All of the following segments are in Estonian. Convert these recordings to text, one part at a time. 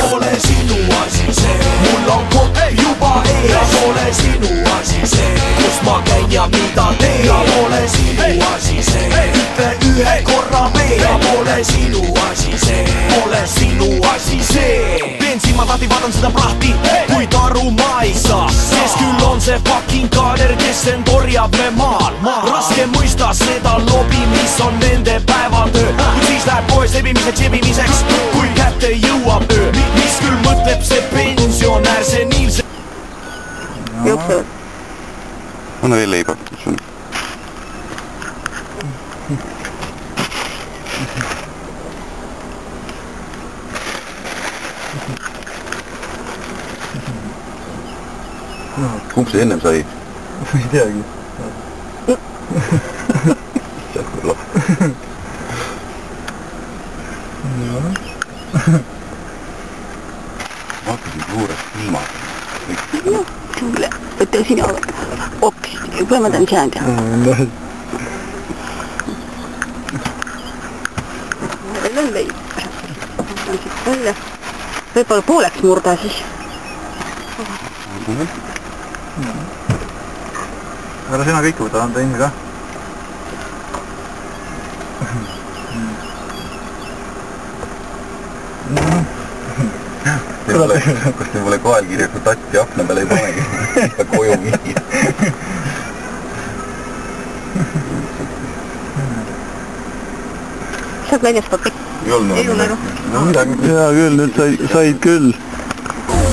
pole sinu asi see. Mul on kopp juba ees ja pole sinu asi see. Kus ma käin ja mida teen ja pole sinu asi see. Ütle ühe korra veel ja pole sinu asi see. Pole sinu asi see. Peen silmad lahti, vaatan seda plahti, kuid aru ma ei saa, kes küll on see fucking kaader, kes end orjab me maal. Raske mõista seda lobi, mis on nende päevatöö, kuid siis läheb poes lebimiseks, jebimiseks, kui kätte jõuab öö. Mis küll mõtleb see pensionär, see Niilse jooksevad. Anna veel leiba. Kumb see ennem sai? Ma ei teagi. Ma hakkasin juurest ilma. No, sulle. Võtta sina hoopis. Kui ma tahan saan teha. Meil on leib. Võib-olla pooleks murda siis. Ära sina kõik võta, anda enne ka. Kas te mulle koelkirjaku tatti akna peale ei panegi? Ta koju mingi. Saad väljas pappi? Ei olnud. No midagi. Jaa küll, nüüd said küll.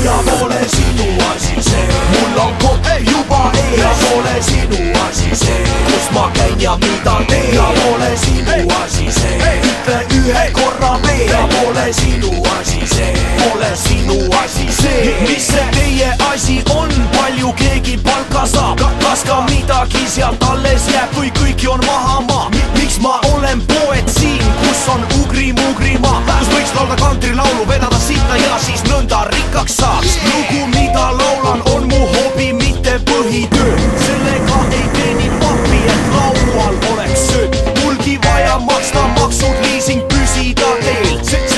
ja pole sinu asi see. Mul on kopp juba ees ja pole sinu asi see. Kus ma käin ja mida teen ja pole sinu asi see. Ütle ühe korra veel ja pole sinu asi see. Pole sinu asi see. Mis see teie asi on, palju keegi palka saab? Kas ka midagi sealt alles jääb või kõiki on maha maa? Miks ma olen poet siin, kus on ugri-mugrimaa, kus võiks laulda kantrilaulu, vedada sinna ja siis nõnda rikkaks saaks. Lugu, mida laulan, on mu hobi, mitte põhitöö. Sellega ei teeni pappi, et laual oleks sööd. Mulgi vaja maksta maksud, liising püsida teel.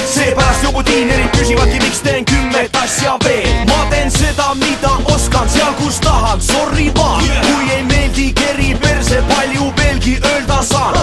Seepärast jobutiinerid küsivadki, miks teen 10 asja veel. Ma teen seda, mida oskan, seal kus tahan, sorry vaan. Kui ei meeldi keri perse, palju veelgi öelda saan.